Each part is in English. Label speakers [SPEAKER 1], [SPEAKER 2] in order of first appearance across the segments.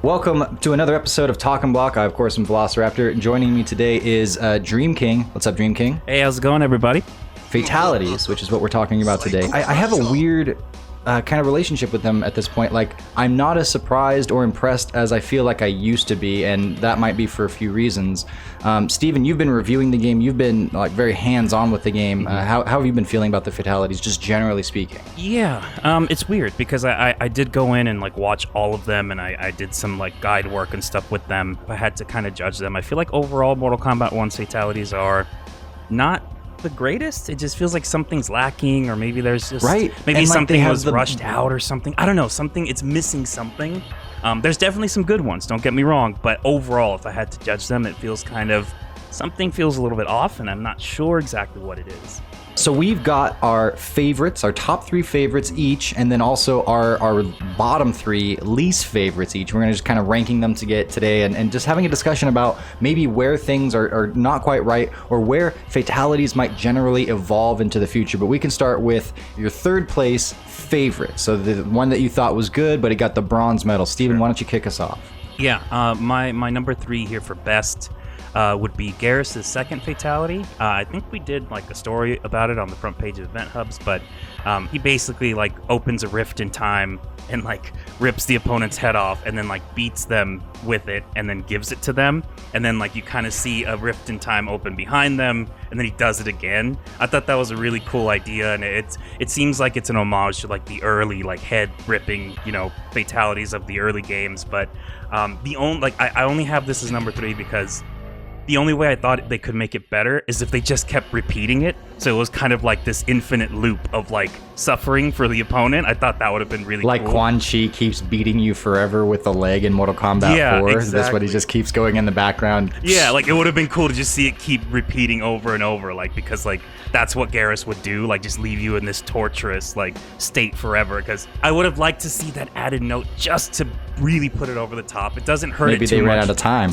[SPEAKER 1] Welcome to another episode of Talk and Block. I, of course, am Velociraptor. Joining me today is DreamKing. What's up, DreamKing?
[SPEAKER 2] Hey, how's it going, everybody?
[SPEAKER 1] Fatalities, which is what we're talking about today. I have a weird kind of relationship with them at this point. Like, I'm not as surprised or impressed as I feel like I used to be, and that might be for a few reasons. Steven, you've been reviewing the game. You've been like very hands-on with the game. How have you been feeling about the Fatalities, just generally speaking?
[SPEAKER 2] Yeah, it's weird because I did go in and like watch all of them, and I did some like guide work and stuff with them. I had to kind of judge them. I feel like overall Mortal Kombat 1's Fatalities are not the greatest. It just feels like something's lacking, or maybe there's just maybe something was rushed out or something. I don't know, it's missing something. There's definitely some good ones, don't get me wrong, but overall, if I had to judge them, it feels something feels a little bit off, and I'm not sure exactly what it is.
[SPEAKER 1] So we've got our favorites, our top 3 favorites each, and then also our bottom 3 least favorites each. We're going to just kind of ranking them today and just having a discussion about maybe where things are not quite right, or where Fatalities might generally evolve into the future. But we can start with your third place favorite. So the one that you thought was good, but it got the bronze medal. Steven,
[SPEAKER 2] Sure.
[SPEAKER 1] Why don't you kick us off?
[SPEAKER 2] Yeah, my number 3 here for best would be Garrus' second fatality. I think we did like a story about it on the front page of EventHubs, but he basically like opens a rift in time and like rips the opponent's head off and then like beats them with it and then gives it to them, and then like you kind of see a rift in time open behind them, and then he does it again. I thought that was a really cool idea, and it seems like it's an homage to like the early like head ripping fatalities of the early games. But I only have this as number 3 because the only way I thought they could make it better is if they just kept repeating it. So it was kind of like this infinite loop of like suffering for the opponent. I thought that would have been really cool.
[SPEAKER 1] Like Quan Chi keeps beating you forever with the leg in Mortal Kombat 4.
[SPEAKER 2] Exactly.
[SPEAKER 1] That's what he just keeps going in the background.
[SPEAKER 2] Yeah, like it would have been cool to just see it keep repeating over and over, like because like that's what Garrus would do, like just leave you in this torturous like state forever. Because I would have liked to see that added note just to really put it over the top. It doesn't hurt
[SPEAKER 1] Maybe
[SPEAKER 2] it too much.
[SPEAKER 1] they ran out of time.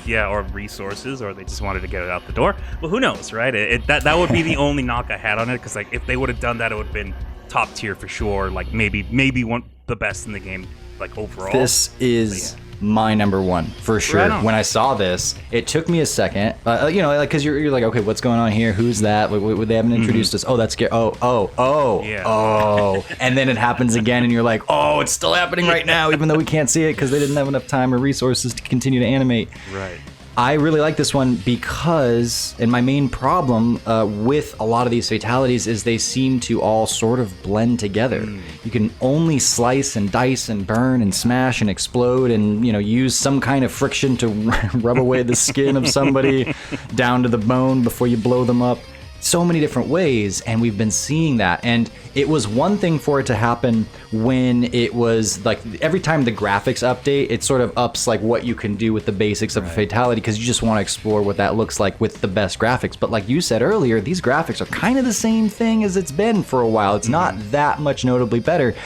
[SPEAKER 2] Yeah, or resources, or they just wanted to get it out the door. Well, who knows, right? That would be the only knock I had on it, because like if they would have done that, it would have been top tier for sure. Like maybe one the best in the game, like overall.
[SPEAKER 1] This is my number 1 for sure.
[SPEAKER 2] Right on.
[SPEAKER 1] When I saw this, it took me a second, like because you're like, okay, what's going on here? Who's that? They haven't introduced us. Oh, that's scary. Oh, and then it happens again, and you're like, oh, it's still happening right now, even though we can't see it because they didn't have enough time or resources to continue to animate.
[SPEAKER 2] Right.
[SPEAKER 1] I really like this one because, and my main problem with a lot of these fatalities is they seem to all sort of blend together. You can only slice and dice and burn and smash and explode and use some kind of friction to rub away the skin of somebody down to the bone before you blow them up. So many different ways, and we've been seeing that. And it was one thing for it to happen when it was like every time the graphics update, it sort of ups like what you can do with the basics of a fatality, because you just want to explore what that looks like with the best graphics. But like you said earlier, these graphics are kind of the same thing as it's been for a while. It's not that much notably better.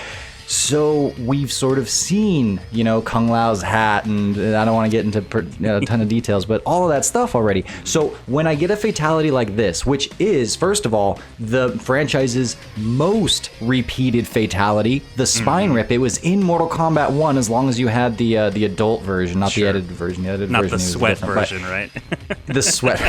[SPEAKER 1] So we've sort of seen, Kung Lao's hat, and I don't want to get into a ton of details, but all of that stuff already. So when I get a fatality like this, which is, first of all, the franchise's most repeated fatality, the spine rip, it was in Mortal Kombat 1 as long as you had the adult version, not the edited version. The edited
[SPEAKER 2] Not
[SPEAKER 1] version
[SPEAKER 2] the sweat version, right?
[SPEAKER 1] The sweat.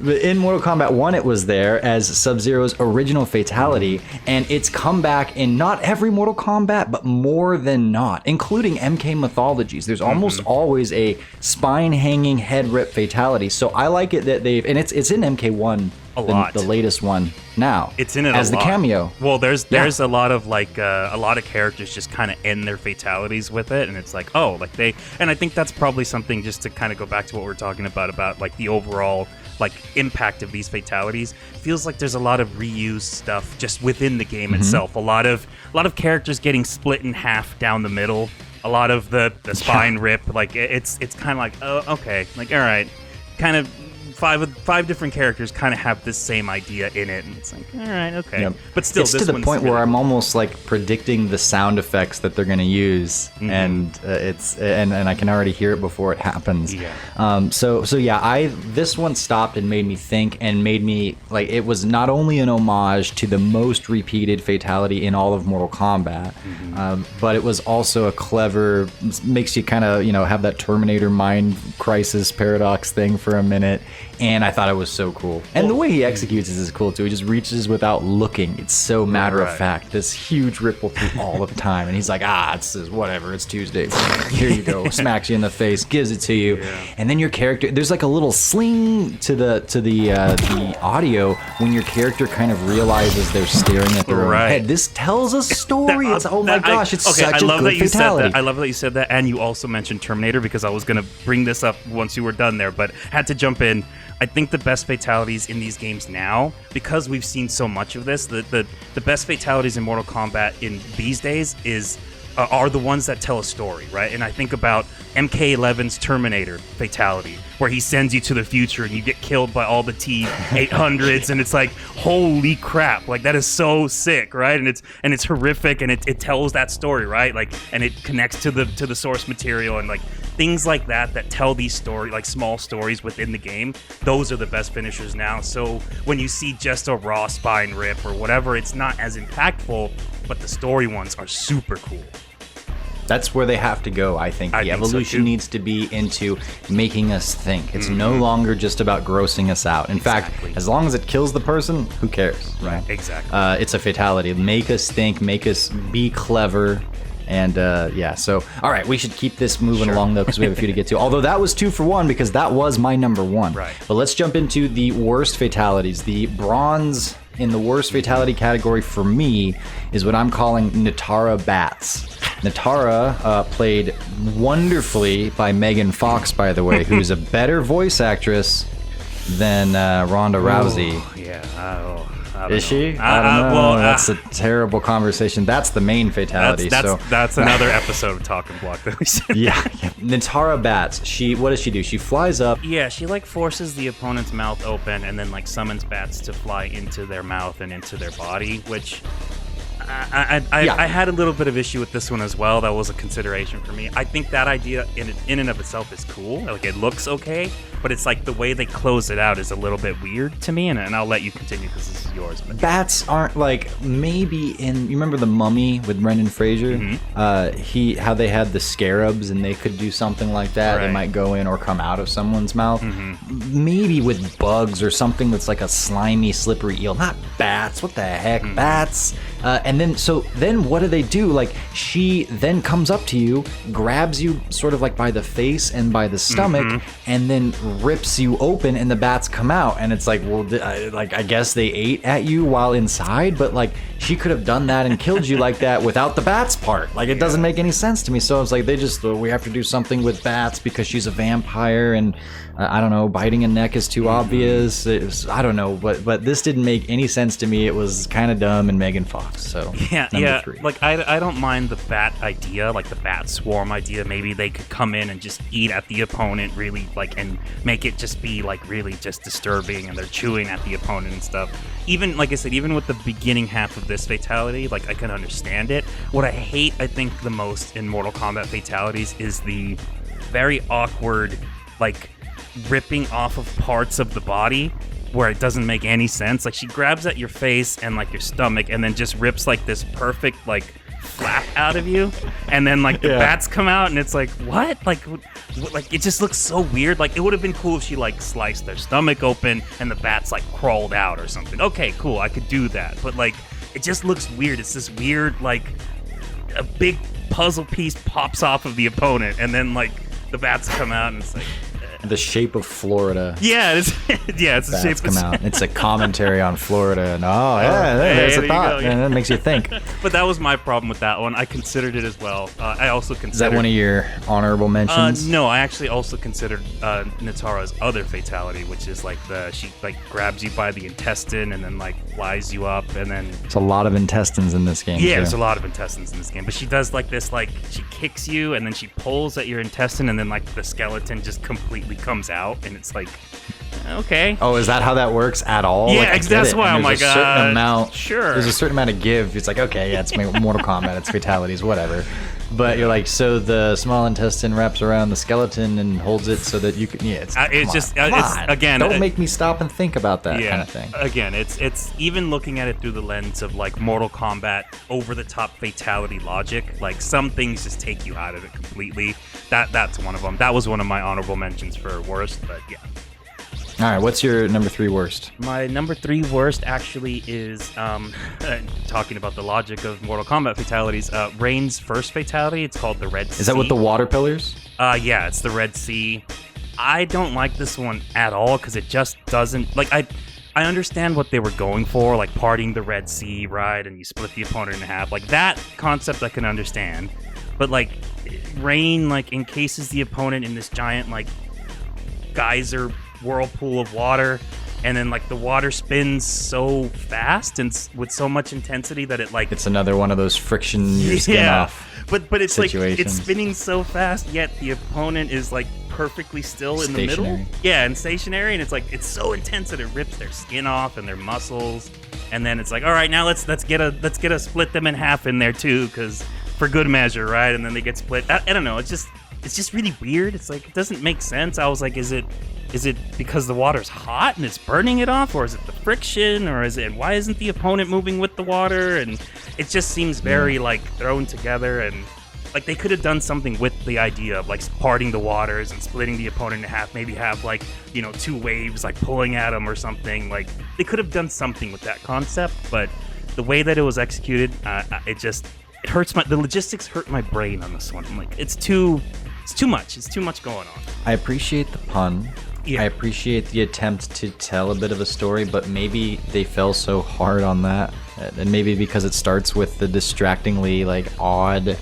[SPEAKER 1] In Mortal Kombat 1, it was there as Sub-Zero's original fatality, and it's come back in not every Mortal Kombat, but more than not, including MK Mythologies. There's almost always a spine-hanging head rip fatality, so I like it that they've, and it's in MK1,
[SPEAKER 2] a lot.
[SPEAKER 1] The latest one now.
[SPEAKER 2] It's in it
[SPEAKER 1] as
[SPEAKER 2] a
[SPEAKER 1] the
[SPEAKER 2] lot.
[SPEAKER 1] cameo.
[SPEAKER 2] Well, there's a lot of like a lot of characters just kind of end their fatalities with it, and it's like, oh, like and I think that's probably something, just to kind of go back to what we're talking about like the overall like impact of these fatalities. Feels like there's a lot of reused stuff just within the game itself. A lot of characters getting split in half down the middle. A lot of the spine rip. Like it's kind of like, oh, okay, like all right, kind of five different characters kind of have this same idea in it, and it's like, all right, okay.
[SPEAKER 1] Yep.
[SPEAKER 2] But still,
[SPEAKER 1] it's
[SPEAKER 2] this
[SPEAKER 1] to the
[SPEAKER 2] one's
[SPEAKER 1] point
[SPEAKER 2] really
[SPEAKER 1] where I'm
[SPEAKER 2] cool.
[SPEAKER 1] almost like predicting the sound effects that they're going to use, and and I can already hear it before it happens.
[SPEAKER 2] Yeah.
[SPEAKER 1] So yeah, this one stopped and made me think, and made me like, it was not only an homage to the most repeated fatality in all of Mortal Kombat, but it was also a clever, makes you kind of, have that Terminator mind crisis paradox thing for a minute. And I thought it was so cool. And the way he executes is cool too. He just reaches without looking. It's so matter of fact. This huge ripple through all of time. And he's like, it's whatever. It's Tuesday. Here you go. Smacks you in the face, gives it to you. Yeah. And then your character, there's like a little sling to the audio when your character kind of realizes they're staring at their own head. This tells a story. It's such a good fatality.
[SPEAKER 2] I love that you said that. And you also mentioned Terminator, because I was going to bring this up once you were done there, but had to jump in. I think the best fatalities in these games now, because we've seen so much of this, the best fatalities in Mortal Kombat in these days are the ones that tell a story, right? And I think about MK11's Terminator fatality, where he sends you to the future and you get killed by all the T-800s, and it's like, holy crap, like that is so sick, right? And it's horrific, and it tells that story, right? Like, and it connects to the source material, and like things like that tell these stories, like small stories within the game. Those are the best finishers now. So when you see just a raw spine rip or whatever, it's not as impactful, but the story ones are super cool.
[SPEAKER 1] That's where they have to go, I think. The evolution needs to be into making us think. It's no longer just about grossing us out. In fact, as long as it kills the person, who cares, right?
[SPEAKER 2] Exactly.
[SPEAKER 1] It's a fatality. Make us think, make us be clever. And so, all right, we should keep this moving along, though, because we have a few to get to. Although that was 2 for 1, because that was my number 1.
[SPEAKER 2] Right.
[SPEAKER 1] But let's jump into the worst fatalities. The bronze in the worst fatality category for me is what I'm calling Natara Bats. Natara, played wonderfully by Megan Fox, by the way, who's a better voice actress than Ronda Rousey.
[SPEAKER 2] Oh, yeah.
[SPEAKER 1] Is she? I don't know. Well, that's a terrible conversation. That's the main fatality.
[SPEAKER 2] That's another episode of Talking Block that we said.
[SPEAKER 1] Yeah. Natara Bats. What does she do? She flies up.
[SPEAKER 2] Yeah, she like forces the opponent's mouth open and then like summons bats to fly into their mouth and into their body, which I had a little bit of issue with this one as well. That was a consideration for me. I think that idea in and of itself is cool. Like, it looks okay, but it's like the way they close it out is a little bit weird to me, and I'll let you continue because this is yours. But
[SPEAKER 1] bats aren't like, maybe you remember The Mummy with Brendan Fraser? Mm-hmm. How they had the scarabs and they could do something like that. Right. They might go in or come out of someone's mouth. Mm-hmm. Maybe with bugs or something that's like a slimy, slippery eel. Not bats. What the heck? Mm-hmm. Bats. And then what do? Like, she then comes up to you, grabs you sort of like by the face and by the stomach, and then rips you open, and the bats come out. And it's like, well, I guess they ate at you while inside, but like, she could have done that and killed you like that without the bats part. Like, it doesn't make any sense to me. So it's like, we have to do something with bats because she's a vampire, and I don't know, biting a neck is too obvious. I don't know, but this didn't make any sense to me. It was kind of dumb, and Megan Fox. So number 3.
[SPEAKER 2] Like, I don't mind the bat idea, like the bat swarm idea. Maybe they could come in and just eat at the opponent, really, like, and make it just be like really just disturbing, and they're chewing at the opponent and stuff. Even, like I said, even with the beginning half of this fatality, like, I can understand it. What I hate, I think, the most in Mortal Kombat fatalities is the very awkward, like, ripping off of parts of the body where it doesn't make any sense. Like, she grabs at your face and like your stomach and then just rips like this perfect like flap out of you, and then like the bats come out, and it's like, what? Like it just looks so weird. Like, it would have been cool if she like sliced their stomach open and the bats like crawled out or something. Okay, cool, I could do that, but like, it just looks weird. It's this weird, like, a big puzzle piece pops off of the opponent, and then like the bats come out, and it's like,
[SPEAKER 1] the shape of Florida.
[SPEAKER 2] Yeah, it's the shape
[SPEAKER 1] come out. It's a commentary on Florida, and there's a thought, and it makes you think.
[SPEAKER 2] But that was my problem with that one. I considered it as well. I also considered.
[SPEAKER 1] Is that one of your honorable mentions?
[SPEAKER 2] No, I actually also considered Natara's other fatality, which is like she like grabs you by the intestine and then like flies you up, and then
[SPEAKER 1] there's a lot of intestines in this game.
[SPEAKER 2] Yeah, there's a lot of intestines in this game, but she does like this, like, she kicks you and then she pulls at your intestine, and then like the skeleton just completely comes out, and it's like, okay.
[SPEAKER 1] Oh, is that how that works at all?
[SPEAKER 2] Yeah, that's why I'm
[SPEAKER 1] like,
[SPEAKER 2] like,
[SPEAKER 1] certain amount.
[SPEAKER 2] Sure.
[SPEAKER 1] There's a certain amount of give. It's like, okay, yeah, it's Mortal Kombat, it's fatalities, whatever. But you're like, so the small intestine wraps around the skeleton and holds it so that you can. Yeah, it's again. Don't make me stop and think about that kind of thing.
[SPEAKER 2] Again, it's even looking at it through the lens of like Mortal Kombat over the top fatality logic. Like some things just take you out of it completely. That's one of them. That was one of my honorable mentions for worst. But yeah.
[SPEAKER 1] All right, what's your number 3 worst?
[SPEAKER 2] My number 3 worst actually is talking about the logic of Mortal Kombat fatalities. Rain's first fatality, it's called the Red Sea.
[SPEAKER 1] Is that with the water pillars?
[SPEAKER 2] Yeah, it's the Red Sea. I don't like this one at all because it just doesn't like I understand what they were going for, like parting the Red Sea, right? And you split the opponent in half. Like that concept I can understand, but like Rain like encases the opponent in this giant like geyser whirlpool of water, and then like the water spins so fast and with so much intensity that it like
[SPEAKER 1] it's another one of those friction your skin off
[SPEAKER 2] but it's
[SPEAKER 1] situations.
[SPEAKER 2] Like it's spinning so fast, yet the opponent is like perfectly still in the middle, and stationary, and it's like it's so intense that it rips their skin off and their muscles, and then it's like, all right, now let's get a split them in half in there too, because for good measure, right? And then they get split. I don't know, it's just really weird. It's like it doesn't make sense. I was like, is it because the water's hot and it's burning it off, or is it the friction, or is it why isn't the opponent moving with the water? And it just seems very like thrown together, and like they could have done something with the idea of like parting the waters and splitting the opponent in half, maybe have like, you know, 2 waves like pulling at them or something. Like they could have done something with that concept, but the way that it was executed, it hurts the logistics hurt my brain on this one. I'm like, it's too much. It's too much going on.
[SPEAKER 1] I appreciate the pun. Yeah. I appreciate the attempt to tell a bit of a story, but maybe they fell so hard on that, and maybe because it starts with the distractingly like odd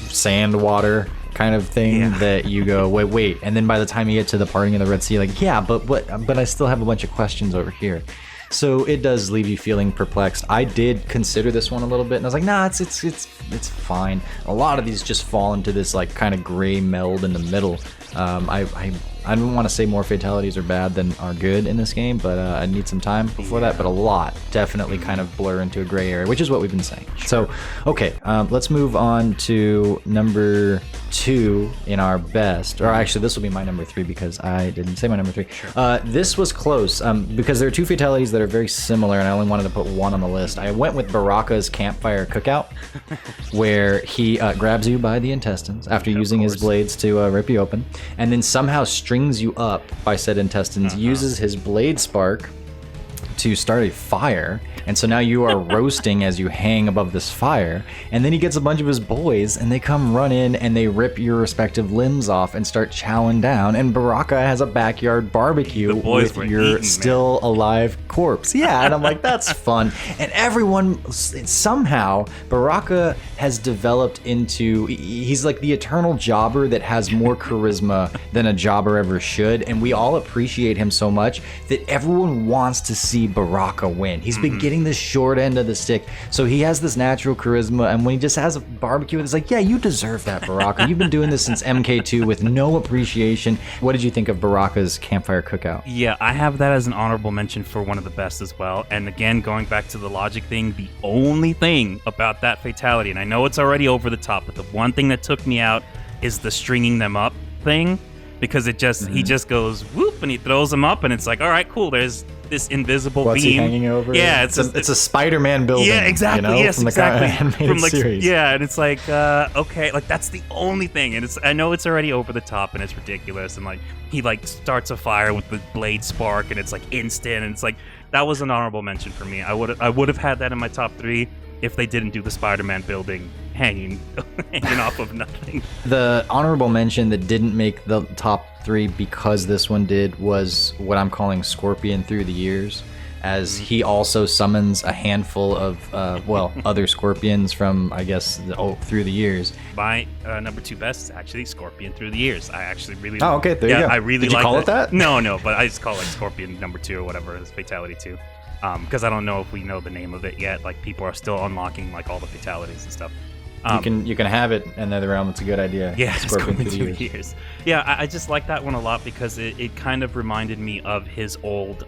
[SPEAKER 1] sand water kind of thing that you go wait, and then by the time you get to the parting of the Red Sea, like but I still have a bunch of questions over here. So it does leave you feeling perplexed. I did consider this one a little bit, and I was like, nah, it's fine. A lot of these just fall into this like kind of gray meld in the middle. I don't want to say more fatalities are bad than are good in this game, but I need some time before that. But a lot definitely kind of blur into a gray area, which is what we've been saying. So, okay, let's move on to number 2 in our best. Or actually, this will be my number 3 because I didn't say my number 3. Sure. This was close because there are 2 fatalities that are very similar, and I only wanted to put one on the list. I went with Baraka's campfire cookout, where he grabs you by the intestines after using his blades to rip you open, and then somehow strings you up by said intestines, uses his blade spark to start a fire, and so now you are roasting as you hang above this fire, and then he gets a bunch of his boys and they come run in and they rip your respective limbs off and start chowing down, and Baraka has a backyard barbecue with your still alive corpse. Yeah, and I'm like, that's fun. And everyone, somehow Baraka has developed into, he's like the eternal jobber that has more charisma than a jobber ever should, and we all appreciate him so much that everyone wants to see Baraka win. He's been getting the short end of the stick, so he has this natural charisma, and when he just has a barbecue, it's like, yeah, you deserve that, Baraka. You've been doing this since MK2 with no appreciation. What did you think of Baraka's campfire cookout?
[SPEAKER 2] Yeah, I have that as an honorable mention for one of the best as well. And again, going back to the logic thing, the only thing about that fatality, and I know it's already over the top, but the one thing that took me out is the stringing them up thing, because it just he just goes whoop and he throws them up, and it's like, all right, cool, there's this invisible
[SPEAKER 1] What's
[SPEAKER 2] beam
[SPEAKER 1] he hanging over?
[SPEAKER 2] Yeah,
[SPEAKER 1] it's a Spider-Man building.
[SPEAKER 2] Yeah, exactly.
[SPEAKER 1] You know,
[SPEAKER 2] yes,
[SPEAKER 1] from
[SPEAKER 2] exactly.
[SPEAKER 1] The from like series.
[SPEAKER 2] Yeah, and it's like okay, like that's the only thing, and I know it's already over the top and it's ridiculous, and like he like starts a fire with the blade spark, and it's like instant, and it's like that was an honorable mention for me. I would have had that in my top 3 if they didn't do the Spider-Man building hanging off of nothing.
[SPEAKER 1] The honorable mention that didn't make the top 3 because this one did was what I'm calling Scorpion Through the Years, as he also summons a handful of other scorpions from, I guess, through the years.
[SPEAKER 2] My number 2 best is actually Scorpion Through the Years. I actually really
[SPEAKER 1] okay, there you go.
[SPEAKER 2] I really
[SPEAKER 1] did you call it that?
[SPEAKER 2] No, but I just call it Scorpion number 2 or whatever, it's Fatality 2. Because I don't know if we know the name of it yet. Like, people are still unlocking like all the fatalities and stuff.
[SPEAKER 1] You can have it in the other realm. It's a good idea.
[SPEAKER 2] Yeah,
[SPEAKER 1] Scorpion
[SPEAKER 2] it's going through the years. Yeah, I just like that one a lot because it kind of reminded me of his old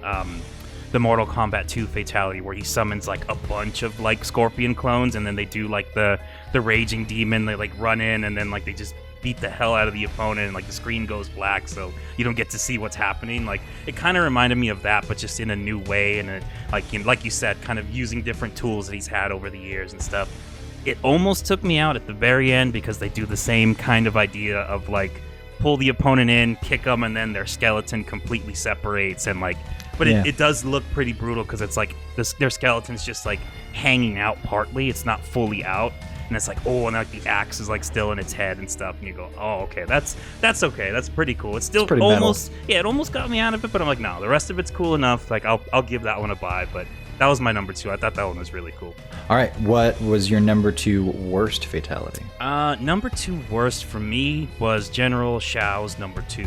[SPEAKER 2] the Mortal Kombat 2 fatality where he summons like a bunch of like Scorpion clones and then they do like the raging demon. They like run in and then like they just beat the hell out of the opponent and like the screen goes black so you don't get to see what's happening. Like it kind of reminded me of that, but just in a new way and like you said, kind of using different tools that he's had over the years and stuff. It almost took me out at the very end because they do the same kind of idea of like pull the opponent in, kick them, and then their skeleton completely separates and like. But it does look pretty brutal because it's like their skeleton's just like hanging out partly. It's not fully out, and it's like and like the axe is like still in its head and stuff. And you go, oh okay, that's okay. That's pretty cool. It's still almost it almost got me out of it, but I'm like, no, the rest of it's cool enough. Like I'll give that one a buy, but. That was my number 2. I thought that one was really cool.
[SPEAKER 1] All right, what was your number 2 worst fatality?
[SPEAKER 2] Number 2 worst for me was General Shao's number 2,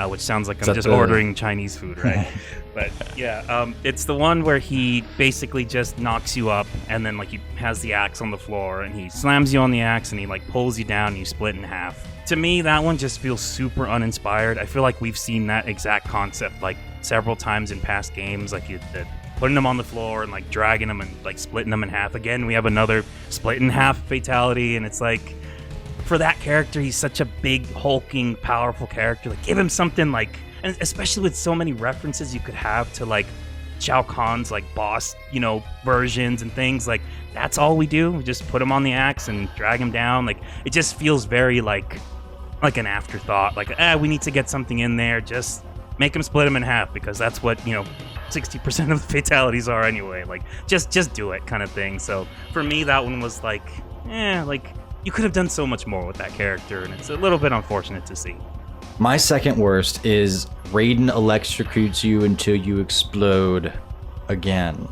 [SPEAKER 2] which sounds like I'm just ordering Chinese food, right? But yeah, it's the one where he basically just knocks you up and then like he has the axe on the floor and he slams you on the axe and he like pulls you down and you split in half. To me, that one just feels super uninspired. I feel like we've seen that exact concept like several times in past games, like putting them on the floor and like dragging them and like splitting them in half. Again, we have another split in half fatality, and it's like for that character, he's such a big, hulking, powerful character. Like give him something like, and especially with so many references you could have to like Shao Kahn's like boss, versions and things. Like that's all we do. We just put him on the axe and drag him down. Like it just feels very like an afterthought. Like we need to get something in there. Just make him split him in half because that's what 60% of the fatalities are anyway. Like just do it kind of thing. So for me, that one was like you could have done so much more with that character, and it's a little bit unfortunate to see.
[SPEAKER 1] My second worst is Raiden electrocutes you until you explode again.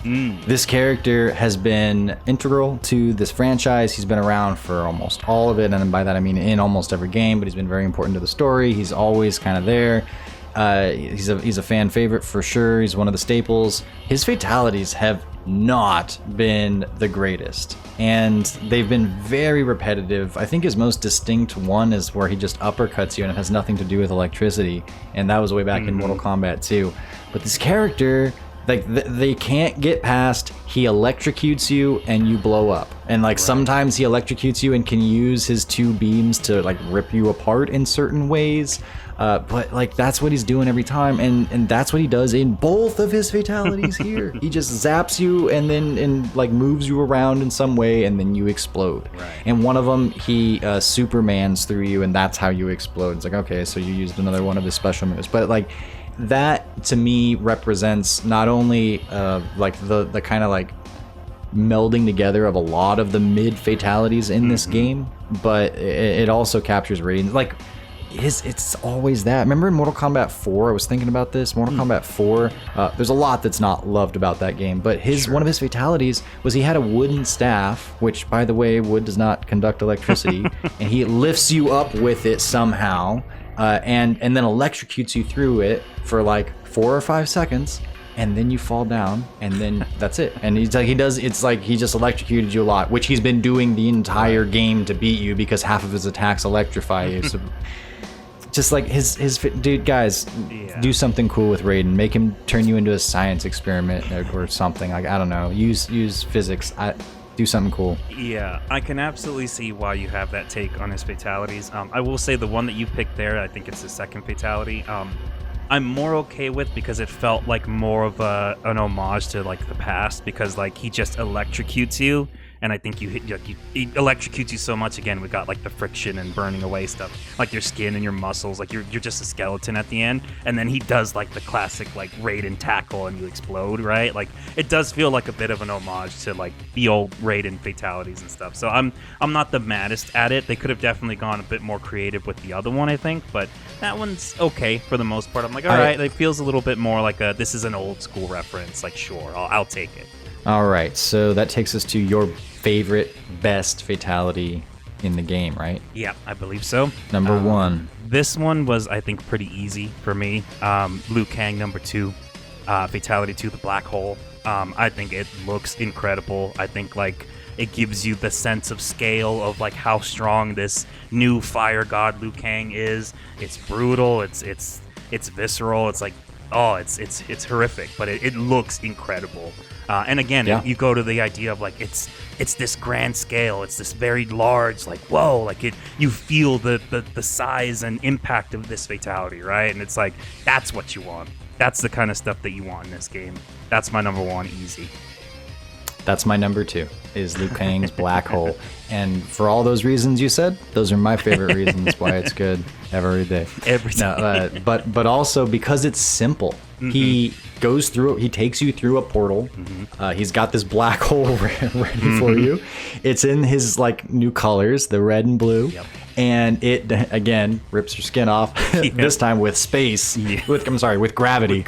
[SPEAKER 1] This character has been integral to this franchise. He's been around for almost all of it, and by that I mean in almost every game, but he's been very important to the story. He's always kind of there. He's a fan favorite for sure. He's one of the staples. His fatalities have not been the greatest, and they've been very repetitive. I think his most distinct one is where he just uppercuts you and it has nothing to do with electricity, and that was way back in Mortal Kombat 2. But this character, like they can't get past he electrocutes you and you blow up, and like sometimes he electrocutes you and can use his 2 beams to like rip you apart in certain ways. But like that's what he's doing every time, and that's what he does in both of his fatalities here. He just zaps you and then like moves you around in some way, and then you explode. Right. And one of them, he Supermans through you, and that's how you explode. It's like, okay, so you used another one of his special moves, but like that to me represents not only like the kind of like melding together of a lot of the mid fatalities in this game, but it also captures Raiden. Like it's always that. Remember in Mortal Kombat 4, I was thinking about this, Mortal Kombat 4, there's a lot that's not loved about that game, but one of his fatalities was he had a wooden staff, which by the way, wood does not conduct electricity, and he lifts you up with it somehow, and then electrocutes you through it for like 4 or 5 seconds, and then you fall down, and then that's it. And it's like he just electrocuted you a lot, which he's been doing the entire game to beat you because half of his attacks electrify you. So just like his dude, guys, do something cool with Raiden. Make him turn you into a science experiment or something. Like, I don't know, use physics. Do something cool. Yeah,
[SPEAKER 2] I can absolutely see why you have that take on his fatalities. I will say the one that you picked there, I think it's the second fatality. I'm more okay with because it felt like more of an homage to like the past, because like he just electrocutes you, and I think he electrocutes you so much. Again, we got like the friction and burning away stuff, like your skin and your muscles, like you're just a skeleton at the end, and then he does like the classic like Raiden tackle and you explode, right? Like it does feel like a bit of an homage to like the old Raiden fatalities and stuff. So I'm not the maddest at it. They could have definitely gone a bit more creative with the other one, I think, but that one's okay for the most part. I'm like, all right, it feels a little bit more like this is an old school reference. Like, sure, I'll take it.
[SPEAKER 1] All right, so that takes us to your favorite, best fatality in the game, right?
[SPEAKER 2] Yeah, I believe so.
[SPEAKER 1] Number 1.
[SPEAKER 2] This one was, I think, pretty easy for me. Liu Kang, number 2. Fatality to the black hole. I think it looks incredible. I think, like, It gives you the sense of scale of like how strong this new fire god Liu Kang is. It's brutal. It's visceral. It's like, oh, it's horrific, but it looks incredible. And again, you go to the idea of like it's this grand scale. It's this very large, like, whoa, like you feel the size and impact of this fatality, right? And it's like, that's what you want. That's the kind of stuff that you want in this game. That's my number one, easy.
[SPEAKER 1] That's my number 2, is Liu Kang's Black Hole. And for all those reasons you said, those are my favorite reasons why it's good every day.
[SPEAKER 2] Every day.
[SPEAKER 1] No, but also because it's simple. Mm-hmm. He goes through, he takes you through a portal. Mm-hmm. He's got this black hole ready for you. It's in his like new colors, the red and blue. Yep. And it, again, rips your skin off, this time with space, with gravity.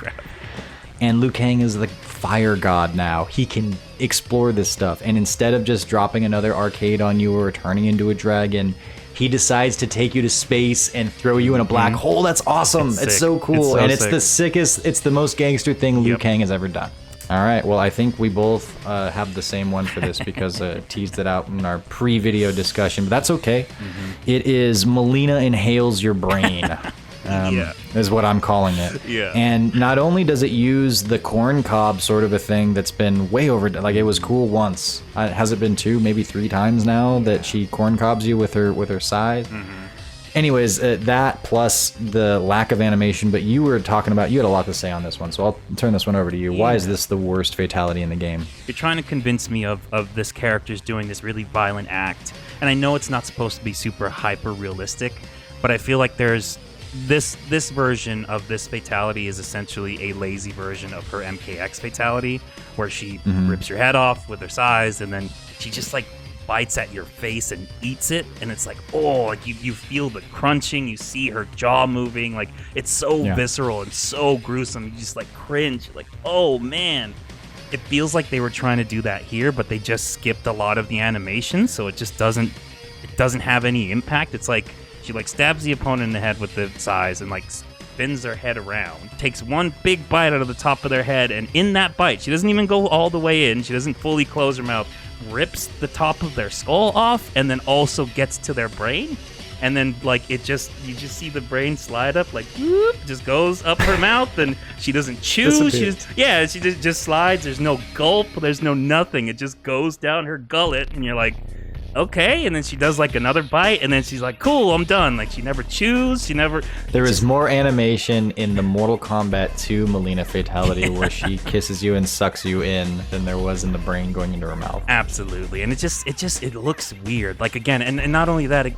[SPEAKER 1] And Liu Kang is the fire god now. He can explore this stuff. And instead of just dropping another arcade on you or turning into a dragon, he decides to take you to space and throw you in a black hole. That's awesome. It's so cool. It's the sickest, it's the most gangster thing Liu Kang has ever done. All right. Well, I think we both have the same one for this because teased it out in our pre-video discussion, but that's okay. Mm-hmm. It is Melina inhales your brain. Is what I'm calling it. Yeah. And not only does it use the corn cob sort of a thing that's been way over, like it was cool once. Has it been 2, maybe 3 times now that she corn cobs you with her size? Mm-hmm. Anyways, that plus the lack of animation, but you were talking about, you had a lot to say on this one, so I'll turn this one over to you. Why is this the worst fatality in the game?
[SPEAKER 2] You're trying to convince me of this character's doing this really violent act, and I know it's not supposed to be super hyper realistic, but I feel like there's this version of this fatality is essentially a lazy version of her MKX fatality, where she rips your head off with her size, and then she just like bites at your face and eats it, and it's like, oh, like you feel the crunching, you see her jaw moving, like it's so visceral and so gruesome, you just like cringe, like, oh man. It feels like they were trying to do that here, but they just skipped a lot of the animation, so it just doesn't have any impact. It's like she like stabs the opponent in the head with the size and like spins their head around, takes one big bite out of the top of their head, and in that bite, she doesn't even go all the way in, she doesn't fully close her mouth, rips the top of their skull off, and then also gets to their brain, and then like you just see the brain slide up, like whoop, just goes up her mouth, and she doesn't chew. She just slides. There's no gulp. There's no nothing. It just goes down her gullet, and you're like, okay, and then she does like another bite, and then she's like, cool, I'm done. Like she never chews, there
[SPEAKER 1] is more animation in the Mortal Kombat 2 Melina fatality where she kisses you and sucks you in than there was in the brain going into her mouth.
[SPEAKER 2] Absolutely. And it looks weird. Like again, and not only that,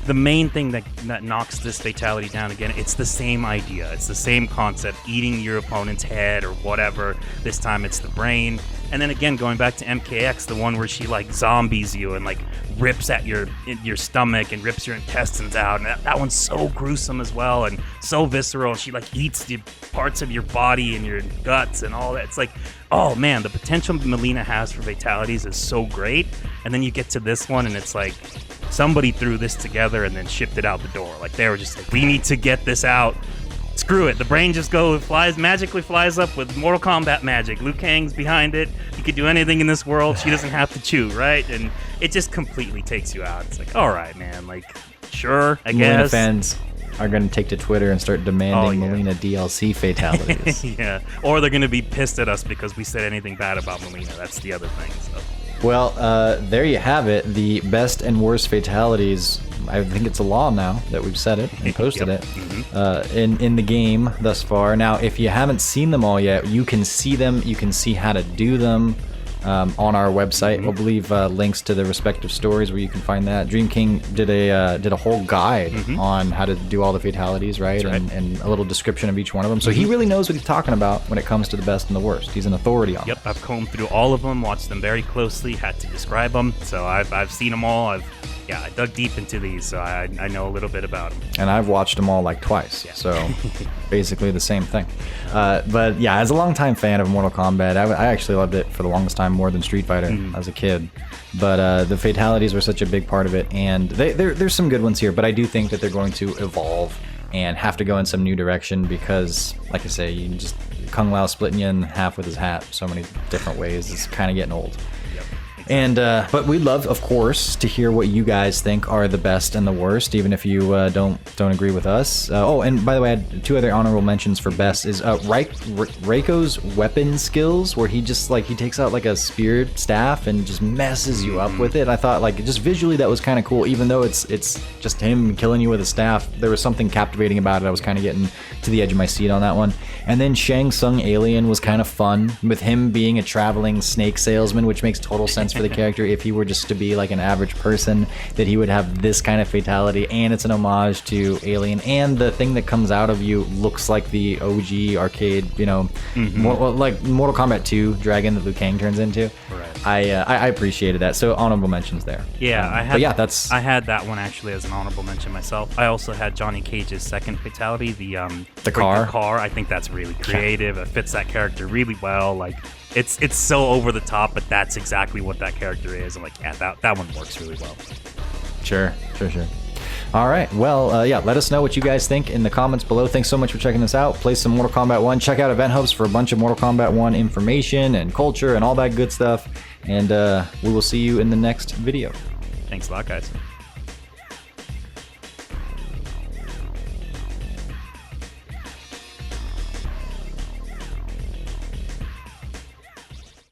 [SPEAKER 2] the main thing that knocks this fatality down again, it's the same idea. It's the same concept, eating your opponent's head or whatever. This time it's the brain. And then again, going back to MKX, the one where she like zombies you and like rips at your stomach and rips your intestines out. And that one's so gruesome as well and so visceral. She like eats the parts of your body and your guts and all that. It's like, oh man, the potential Melina has for fatalities is so great. And then you get to this one and it's like somebody threw this together and then shipped it out the door. Like they were just like, we need to get this out. Screw it. The brain just magically flies up with Mortal Kombat magic. Liu Kang's behind it. He could do anything in this world. She doesn't have to chew, right? And it just completely takes you out. It's like, all right, man. Like, sure, I guess.
[SPEAKER 1] Melina fans are going to take to Twitter and start demanding Melina DLC fatalities.
[SPEAKER 2] Yeah. Or they're going to be pissed at us because we said anything bad about Melina. That's the other thing. So.
[SPEAKER 1] Well, there you have it. The best and worst fatalities. I think it's a law now that we've said it and posted it in the game thus far. Now, if you haven't seen them all yet, you can see them. You can see how to do them on our website. We'll leave links to the respective stories where you can find that. DreamKing did a whole guide on how to do all the fatalities, right? And a little description of each one of them. So he really knows what he's talking about when it comes to the best and the worst. He's an authority on it.
[SPEAKER 2] Yep, I've combed through all of them, watched them very closely, had to describe them. So I've seen them all. I dug deep into these, so I know a little bit about them.
[SPEAKER 1] And I've watched them all like twice, so basically the same thing. But yeah, as a longtime fan of Mortal Kombat, I actually loved it for the longest time more than Street Fighter as a kid. But the fatalities were such a big part of it, and there's some good ones here, but I do think that they're going to evolve and have to go in some new direction because, like I say, you can just Kung Lao splitting you in half with his hat so many different ways. It's kind of getting old. And but we'd love, of course, to hear what you guys think are the best and the worst, even if you don't agree with us. Oh, and by the way, I had 2 other honorable mentions for best is Reiko's weapon skills, where he just he takes out like a spear staff and just messes you up with it. I thought just visually that was kind of cool, even though it's just him killing you with a staff. There was something captivating about it. I was kind of getting to the edge of my seat on that one. And then Shang Tsung Alien was kind of fun, with him being a traveling snake salesman, which makes total sense for the character. If he were just to be like an average person, that he would have this kind of fatality, and it's an homage to Alien, and the thing that comes out of you looks like the OG arcade, like Mortal Kombat 2 dragon that Liu Kang turns into. Right. I appreciated that. So honorable mentions there.
[SPEAKER 2] Yeah, I had that one actually as an honorable mention myself. I also had Johnny Cage's second fatality, the car. I think that's really creative. It fits that character really well. It's so over the top, but that's exactly what that character is. I'm that one works really well.
[SPEAKER 1] Sure. All right. Well, let us know what you guys think in the comments below. Thanks so much for checking this out. Play some Mortal Kombat 1. Check out EventHubs for a bunch of Mortal Kombat 1 information and culture and all that good stuff. And we will see you in the next video.
[SPEAKER 2] Thanks a lot, guys.